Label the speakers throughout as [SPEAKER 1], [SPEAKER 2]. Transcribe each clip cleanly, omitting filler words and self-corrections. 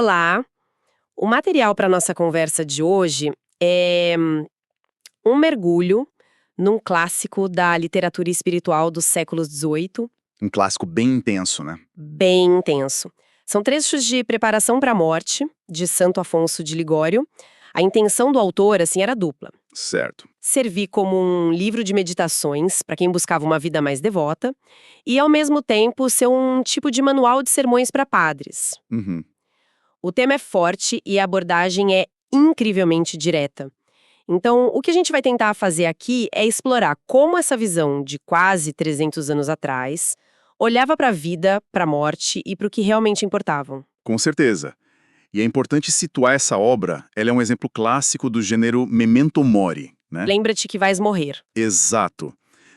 [SPEAKER 1] Olá! O material para nossa conversa de hoje é um mergulho num clássico da literatura espiritual dos séculos XVIII,
[SPEAKER 2] Um clássico bem intenso, né?
[SPEAKER 1] bem intenso. São trechos de Preparação para a Morte, de Santo Afonso de Ligório. A intenção do autor, assim, era dupla.
[SPEAKER 2] Certo.
[SPEAKER 1] Servir como um livro de meditações para quem buscava uma vida mais devota e, ao mesmo tempo, ser um tipo de manual de sermões para padres.
[SPEAKER 2] Uhum.
[SPEAKER 1] O tema é forte e a abordagem é incrivelmente direta. Então, o que a gente vai tentar fazer aqui é explorar como essa visão de quase 300 anos atrás olhava para a vida, para a morte e para o que realmente importavam.
[SPEAKER 2] Com certeza. E é importante situar essa obra, ela é um exemplo clássico do gênero memento mori, né?
[SPEAKER 1] Lembra-te que vais morrer.
[SPEAKER 2] Exato.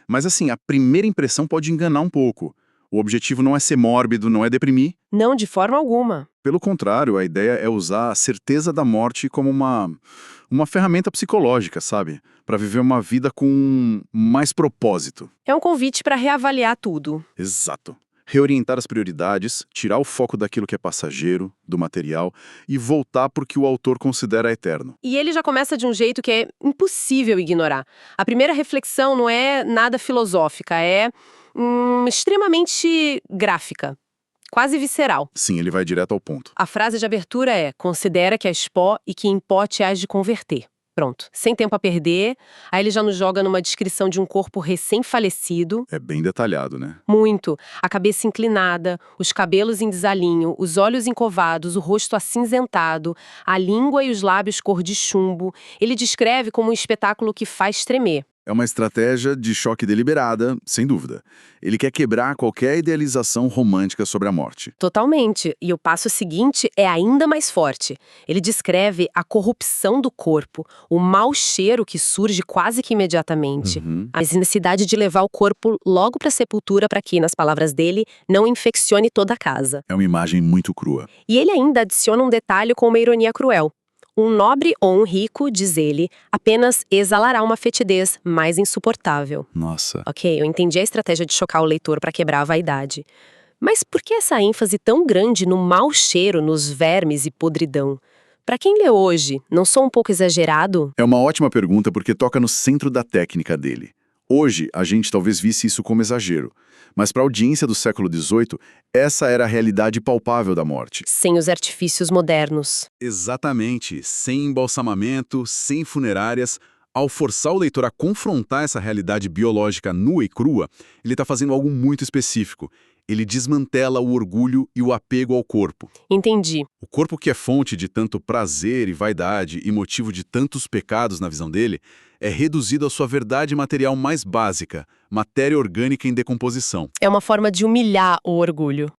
[SPEAKER 2] Mas assim, a primeira impressão pode enganar um pouco. O objetivo não é ser mórbido, não é deprimir.
[SPEAKER 1] Não, de forma alguma.
[SPEAKER 2] Pelo contrário, a ideia é usar a certeza da morte como uma ferramenta psicológica, sabe? Para viver uma vida com mais propósito.
[SPEAKER 1] É um convite para reavaliar tudo.
[SPEAKER 2] Exato. Reorientar as prioridades, tirar o foco daquilo que é passageiro, do material, e voltar para o que o autor considera eterno.
[SPEAKER 1] E ele já começa de um jeito que é impossível ignorar. A primeira reflexão não é nada filosófica, é extremamente gráfica, quase visceral.
[SPEAKER 2] Sim, ele vai direto ao ponto.
[SPEAKER 1] A frase de abertura é: considera que és pó e que em pó te hás de converter. Pronto, sem tempo a perder, aí ele já nos joga numa descrição de um corpo recém-falecido.
[SPEAKER 2] É bem detalhado, né?
[SPEAKER 1] Muito. A cabeça inclinada, os cabelos em desalinho, os olhos encovados, o rosto acinzentado, a língua e os lábios cor de chumbo. Ele descreve como um espetáculo que faz tremer.
[SPEAKER 2] É uma estratégia de choque deliberada, sem dúvida. Ele quer quebrar qualquer idealização romântica sobre a morte.
[SPEAKER 1] Totalmente. E o passo seguinte é ainda mais forte. Ele descreve a corrupção do corpo, o mau cheiro que surge quase que imediatamente, a necessidade de levar o corpo logo para a sepultura para que, nas palavras dele, não infeccione toda a casa.
[SPEAKER 2] É uma imagem muito crua.
[SPEAKER 1] E ele ainda adiciona um detalhe com uma ironia cruel. Um nobre ou um rico, diz ele, apenas exalará uma fetidez mais insuportável.
[SPEAKER 2] Nossa.
[SPEAKER 1] Ok, eu entendi a estratégia de chocar o leitor para quebrar a vaidade. Mas por que essa ênfase tão grande no mau cheiro, nos vermes e podridão? Para quem lê hoje, não sou um pouco exagerado?
[SPEAKER 2] É uma ótima pergunta porque toca no centro da técnica dele. Hoje, a gente talvez visse isso como exagero. Mas para a audiência do século XVIII, essa era a realidade palpável da morte.
[SPEAKER 1] Sem os artifícios modernos.
[SPEAKER 2] Exatamente. Sem embalsamamento, sem funerárias. Ao forçar o leitor a confrontar essa realidade biológica nua e crua, ele está fazendo algo muito específico. Ele desmantela o orgulho e o apego ao corpo.
[SPEAKER 1] Entendi.
[SPEAKER 2] O corpo que é fonte de tanto prazer e vaidade e motivo de tantos pecados na visão dele, é reduzido à sua verdade material mais básica, matéria orgânica em decomposição.
[SPEAKER 1] É uma forma de humilhar o orgulho.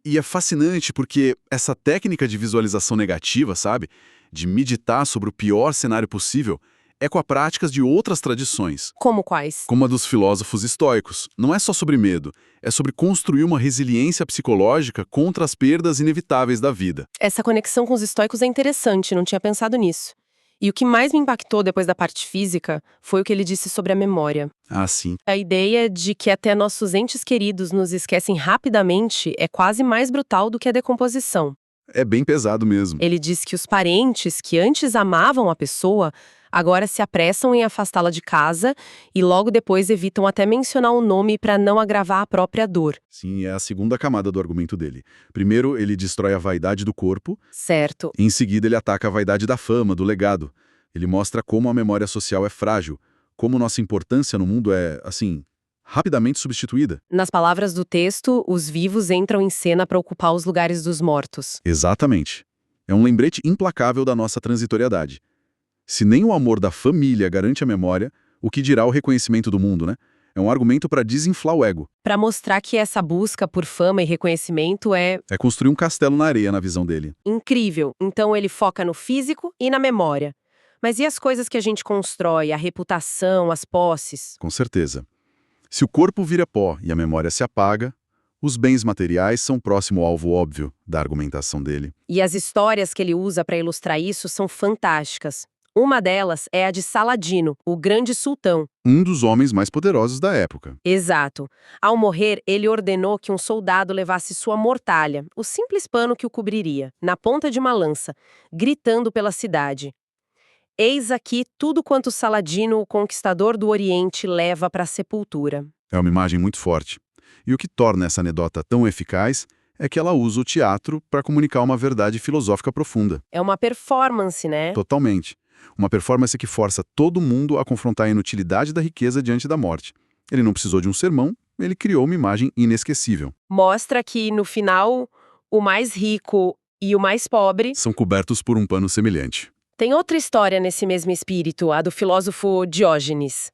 [SPEAKER 2] E é fascinante porque essa técnica de visualização negativa, sabe? De meditar sobre o pior cenário possível, ecoa práticas de outras tradições,
[SPEAKER 1] Como quais?
[SPEAKER 2] como a dos filósofos estoicos. Não é só sobre medo, é sobre construir uma resiliência psicológica contra as perdas inevitáveis da vida.
[SPEAKER 1] Essa conexão com os estoicos é interessante, não tinha pensado nisso. E o que mais me impactou depois da parte física foi o que ele disse sobre a memória.
[SPEAKER 2] Ah, sim.
[SPEAKER 1] A ideia de que até nossos entes queridos nos esquecem rapidamente é quase mais brutal do que a decomposição.
[SPEAKER 2] É bem pesado mesmo.
[SPEAKER 1] Ele diz que os parentes que antes amavam a pessoa agora se apressam em afastá-la de casa e logo depois evitam até mencionar o nome para não agravar a própria dor.
[SPEAKER 2] Sim, é a segunda camada do argumento dele. Primeiro, ele destrói a vaidade do corpo,
[SPEAKER 1] Certo.
[SPEAKER 2] e em seguida ele ataca a vaidade da fama, do legado. Ele mostra como a memória social é frágil, como nossa importância no mundo é, assim, rapidamente substituída.
[SPEAKER 1] Nas palavras do texto, os vivos entram em cena para ocupar os lugares dos mortos.
[SPEAKER 2] Exatamente. É um lembrete implacável da nossa transitoriedade. Se nem o amor da família garante a memória, o que dirá o reconhecimento do mundo, né? É um argumento para desinflar o ego.
[SPEAKER 1] Para mostrar que essa busca por fama e reconhecimento é
[SPEAKER 2] É construir um castelo na areia na visão dele.
[SPEAKER 1] incrível. Então ele foca no físico e na memória. Mas e as coisas que a gente constrói, a reputação, as posses?
[SPEAKER 2] Com certeza. Se o corpo vira pó e a memória se apaga, os bens materiais são o próximo alvo óbvio da argumentação dele.
[SPEAKER 1] E as histórias que ele usa para ilustrar isso são fantásticas. Uma delas é a de Saladino, o grande sultão.
[SPEAKER 2] Um dos homens mais poderosos da época.
[SPEAKER 1] Exato. Ao morrer, ele ordenou que um soldado levasse sua mortalha, o simples pano que o cobriria, na ponta de uma lança, gritando pela cidade: "Eis aqui tudo quanto Saladino, o conquistador do Oriente, leva para a sepultura."
[SPEAKER 2] É uma imagem muito forte. E o que torna essa anedota tão eficaz é que ela usa o teatro para comunicar uma verdade filosófica profunda.
[SPEAKER 1] É uma performance, né?
[SPEAKER 2] Totalmente. Uma performance que força todo mundo a confrontar a inutilidade da riqueza diante da morte. Ele não precisou de um sermão, ele criou uma imagem inesquecível.
[SPEAKER 1] Mostra que, no final, o mais rico e o mais pobre...
[SPEAKER 2] São cobertos por um pano semelhante.
[SPEAKER 1] Tem outra história nesse mesmo espírito, a do filósofo Diógenes.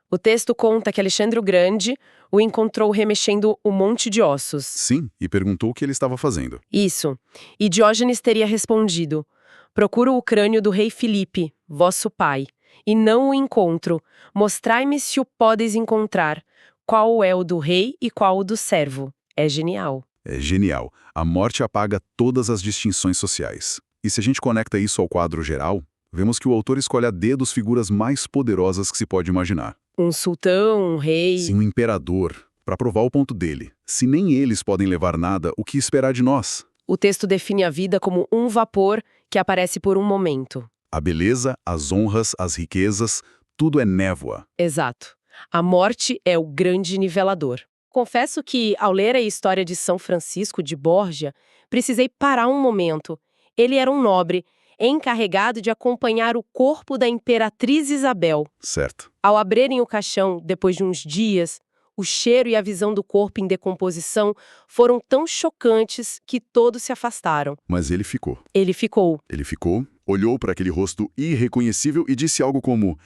[SPEAKER 1] O texto conta que Alexandre o Grande o encontrou remexendo um monte de ossos.
[SPEAKER 2] Sim, e perguntou o que ele estava fazendo.
[SPEAKER 1] Isso. E Diógenes teria respondido: "Procuro o crânio do rei Filipe, vosso pai, e não o encontro. Mostrai-me se o podes encontrar. Qual é o do rei e qual o do servo?" É genial.
[SPEAKER 2] É genial. A morte apaga todas as distinções sociais. E se a gente conecta isso ao quadro geral, vemos que o autor escolhe a dedo as figuras mais poderosas que se pode imaginar.
[SPEAKER 1] Um sultão, um rei...
[SPEAKER 2] Sim, um imperador, para provar o ponto dele. Se nem eles podem levar nada, o que esperar de nós?
[SPEAKER 1] O texto define a vida como um vapor que aparece por um momento.
[SPEAKER 2] A beleza, as honras, as riquezas, tudo é névoa.
[SPEAKER 1] Exato. A morte é o grande nivelador. Confesso que, ao ler a história de São Francisco de Borja, precisei parar um momento. Ele era um nobre, encarregado de acompanhar o corpo da imperatriz Isabel.
[SPEAKER 2] Certo.
[SPEAKER 1] Ao abrirem o caixão, depois de uns dias, o cheiro e a visão do corpo em decomposição foram tão chocantes que todos se afastaram.
[SPEAKER 2] Mas ele ficou.
[SPEAKER 1] Ele ficou.
[SPEAKER 2] Ele ficou, olhou para aquele rosto irreconhecível e disse algo como: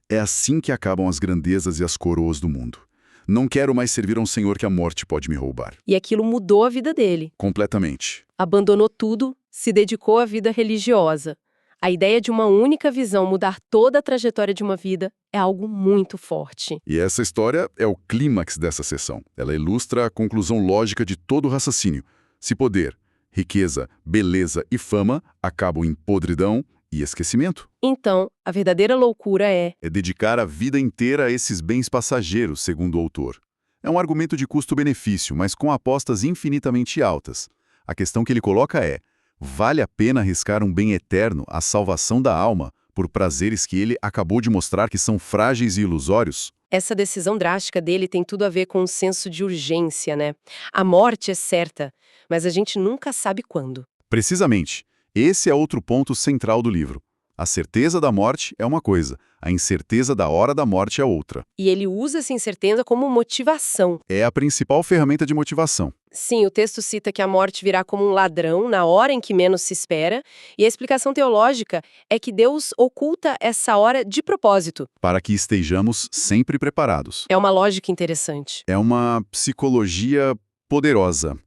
[SPEAKER 2] "É assim que acabam as grandezas e as coroas do mundo. Não quero mais servir a um senhor que a morte pode me roubar."
[SPEAKER 1] E aquilo mudou a vida dele.
[SPEAKER 2] Completamente.
[SPEAKER 1] Abandonou tudo, se dedicou à vida religiosa. A ideia de uma única visão mudar toda a trajetória de uma vida é algo muito forte.
[SPEAKER 2] E essa história é o clímax dessa sessão. Ela ilustra a conclusão lógica de todo o raciocínio. Se poder, riqueza, beleza e fama acabam em podridão e esquecimento.
[SPEAKER 1] Então, a verdadeira loucura é
[SPEAKER 2] dedicar a vida inteira a esses bens passageiros, segundo o autor. É um argumento de custo-benefício, mas com apostas infinitamente altas. A questão que ele coloca é: vale a pena arriscar um bem eterno, a salvação da alma, por prazeres que ele acabou de mostrar que são frágeis e ilusórios?
[SPEAKER 1] Essa decisão drástica dele tem tudo a ver com um senso de urgência, né? A morte é certa, mas a gente nunca sabe quando.
[SPEAKER 2] Precisamente. Esse é outro ponto central do livro. A certeza da morte é uma coisa, a incerteza da hora da morte é outra.
[SPEAKER 1] E ele usa essa incerteza como motivação.
[SPEAKER 2] É a principal ferramenta de motivação.
[SPEAKER 1] Sim, o texto cita que a morte virá como um ladrão na hora em que menos se espera, e a explicação teológica é que Deus oculta essa hora de propósito.
[SPEAKER 2] Para que estejamos sempre preparados.
[SPEAKER 1] É uma lógica interessante.
[SPEAKER 2] É uma psicologia poderosa.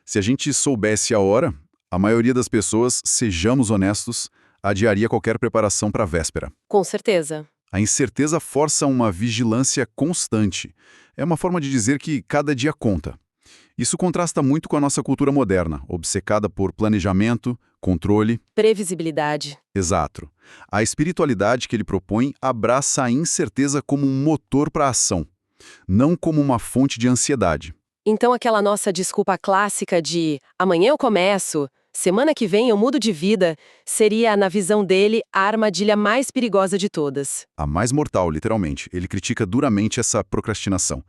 [SPEAKER 2] Se a gente soubesse a hora, a maioria das pessoas, sejamos honestos, adiaria qualquer preparação para a véspera.
[SPEAKER 1] Com certeza.
[SPEAKER 2] A incerteza força uma vigilância constante. É uma forma de dizer que cada dia conta. Isso contrasta muito com a nossa cultura moderna, obcecada por planejamento, controle...
[SPEAKER 1] Previsibilidade.
[SPEAKER 2] Exato. A espiritualidade que ele propõe abraça a incerteza como um motor para a ação, não como uma fonte de ansiedade.
[SPEAKER 1] Então aquela nossa desculpa clássica de amanhã eu começo, semana que vem eu mudo de vida, seria, na visão dele, a armadilha mais perigosa de todas.
[SPEAKER 2] A mais mortal, literalmente. Ele critica duramente essa procrastinação.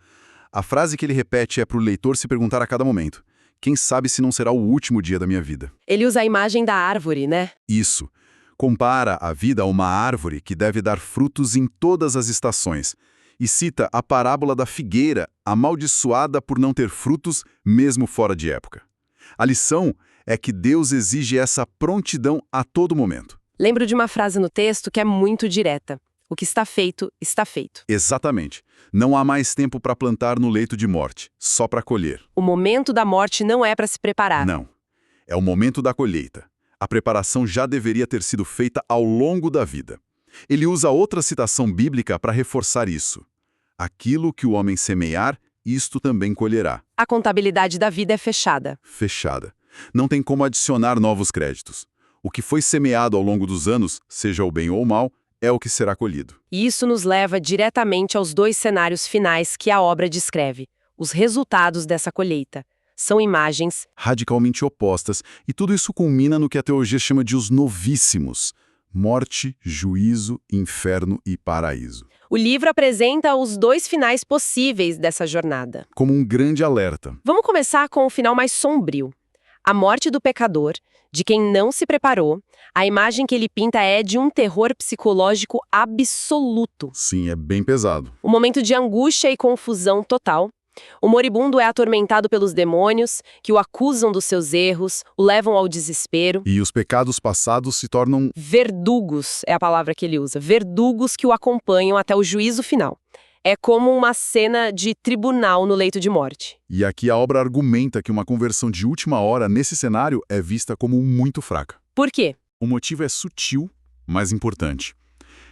[SPEAKER 2] A frase que ele repete é para o leitor se perguntar a cada momento: quem sabe se não será o último dia da minha vida?
[SPEAKER 1] Ele usa a imagem da árvore, né?
[SPEAKER 2] Isso. Compara a vida a uma árvore que deve dar frutos em todas as estações. E cita a parábola da figueira, amaldiçoada por não ter frutos, mesmo fora de época. A lição é que Deus exige essa prontidão a todo momento.
[SPEAKER 1] Lembro de uma frase no texto que é muito direta. O que está feito, está feito.
[SPEAKER 2] Exatamente. Não há mais tempo para plantar no leito de morte, só para colher.
[SPEAKER 1] O momento da morte não é para se preparar.
[SPEAKER 2] Não. É o momento da colheita. A preparação já deveria ter sido feita ao longo da vida. Ele usa outra citação bíblica para reforçar isso. Aquilo que o homem semear, isto também colherá.
[SPEAKER 1] A contabilidade da vida é fechada.
[SPEAKER 2] Fechada. Não tem como adicionar novos créditos. O que foi semeado ao longo dos anos, seja o bem ou o mal, é o que será colhido.
[SPEAKER 1] E isso nos leva diretamente aos dois cenários finais que a obra descreve, os resultados dessa colheita. São imagens
[SPEAKER 2] Radicalmente opostas, e tudo isso culmina no que a teologia chama de os novíssimos: morte, juízo, inferno e paraíso.
[SPEAKER 1] O livro apresenta os dois finais possíveis dessa jornada.
[SPEAKER 2] Como um grande alerta.
[SPEAKER 1] Vamos começar com o final mais sombrio. A morte do pecador, de quem não se preparou. A imagem que ele pinta é de um terror psicológico absoluto.
[SPEAKER 2] Sim, é bem pesado.
[SPEAKER 1] Um momento de angústia e confusão total. O moribundo é atormentado pelos demônios, que o acusam dos seus erros, o levam ao desespero.
[SPEAKER 2] E os pecados passados se tornam...
[SPEAKER 1] Verdugos é a palavra que ele usa. Verdugos que o acompanham até o juízo final. É como uma cena de tribunal no leito de morte.
[SPEAKER 2] E aqui a obra argumenta que uma conversão de última hora nesse cenário é vista como muito fraca.
[SPEAKER 1] Por quê?
[SPEAKER 2] O motivo é sutil, mas importante.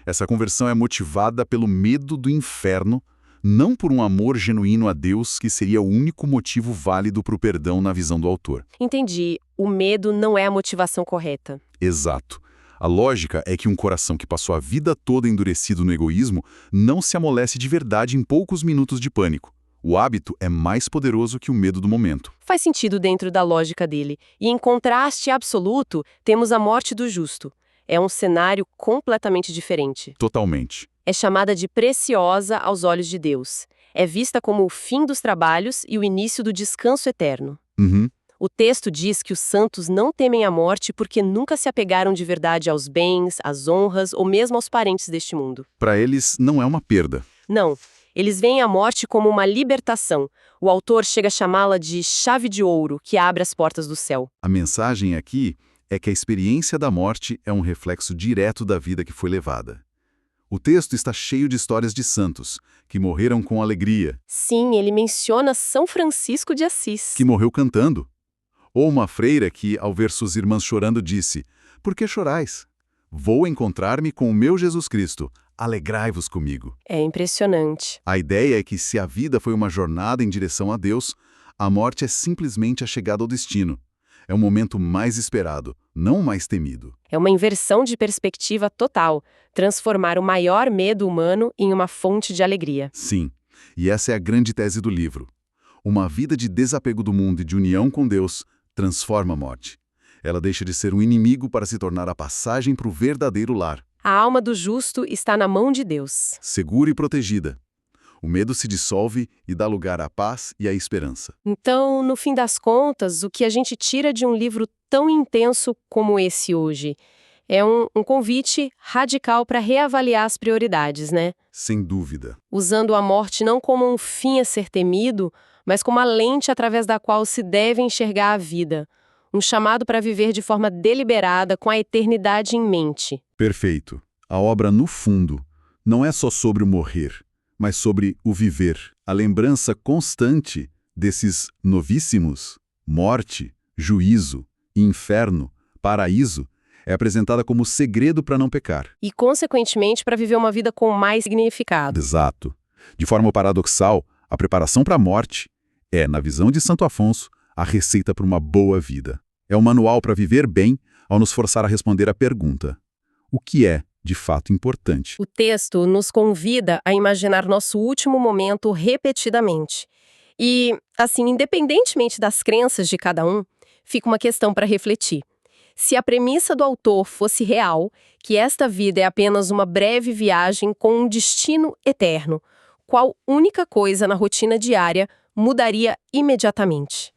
[SPEAKER 2] Essa conversão é motivada pelo medo do inferno, não por um amor genuíno a Deus, que seria o único motivo válido para o perdão na visão do autor.
[SPEAKER 1] Entendi. O medo não é a motivação correta.
[SPEAKER 2] Exato. A lógica é que um coração que passou a vida toda endurecido no egoísmo não se amolece de verdade em poucos minutos de pânico. O hábito é mais poderoso que o medo do momento.
[SPEAKER 1] Faz sentido dentro da lógica dele. E em contraste absoluto, temos a morte do justo. É um cenário completamente diferente.
[SPEAKER 2] Totalmente.
[SPEAKER 1] É chamada de preciosa aos olhos de Deus. É vista como o fim dos trabalhos e o início do descanso eterno.
[SPEAKER 2] Uhum.
[SPEAKER 1] O texto diz que os santos não temem a morte porque nunca se apegaram de verdade aos bens, às honras ou mesmo aos parentes deste mundo.
[SPEAKER 2] Para eles, não é uma perda.
[SPEAKER 1] Não. Eles veem a morte como uma libertação. O autor chega a chamá-la de chave de ouro que abre as portas do céu.
[SPEAKER 2] A mensagem aqui é que a experiência da morte é um reflexo direto da vida que foi levada. O texto está cheio de histórias de santos, que morreram com alegria.
[SPEAKER 1] Sim, ele menciona São Francisco de Assis.
[SPEAKER 2] Que morreu cantando. Ou uma freira que, ao ver suas irmãs chorando, disse: "Por que chorais? Vou encontrar-me com o meu Jesus Cristo. Alegrai-vos comigo."
[SPEAKER 1] É impressionante.
[SPEAKER 2] A ideia é que, se a vida foi uma jornada em direção a Deus, a morte é simplesmente a chegada ao destino. É o momento mais esperado, não o mais temido.
[SPEAKER 1] É uma inversão de perspectiva total, transformar o maior medo humano em uma fonte de alegria.
[SPEAKER 2] Sim, e essa é a grande tese do livro. Uma vida de desapego do mundo e de união com Deus transforma a morte. Ela deixa de ser um inimigo para se tornar a passagem para o verdadeiro lar.
[SPEAKER 1] A alma do justo está na mão de Deus.
[SPEAKER 2] Segura e protegida. O medo se dissolve e dá lugar à paz e à esperança.
[SPEAKER 1] Então, no fim das contas, o que a gente tira de um livro tão intenso como esse hoje é um convite radical para reavaliar as prioridades, né?
[SPEAKER 2] Sem dúvida.
[SPEAKER 1] Usando a morte não como um fim a ser temido, mas como a lente através da qual se deve enxergar a vida. Um chamado para viver de forma deliberada, com a eternidade em mente.
[SPEAKER 2] Perfeito. A obra, no fundo, não é só sobre o morrer, mas sobre o viver. A lembrança constante desses novíssimos, morte, juízo, inferno, paraíso, é apresentada como segredo para não pecar.
[SPEAKER 1] E, consequentemente, para viver uma vida com mais significado.
[SPEAKER 2] Exato. De forma paradoxal, a preparação para a morte é, na visão de Santo Afonso, a receita para uma boa vida. É um manual para viver bem ao nos forçar a responder à pergunta: o que é, de fato, importante?
[SPEAKER 1] O texto nos convida a imaginar nosso último momento repetidamente. E, assim, independentemente das crenças de cada um, fica uma questão para refletir. Se a premissa do autor fosse real, que esta vida é apenas uma breve viagem com um destino eterno, qual única coisa na rotina diária mudaria imediatamente?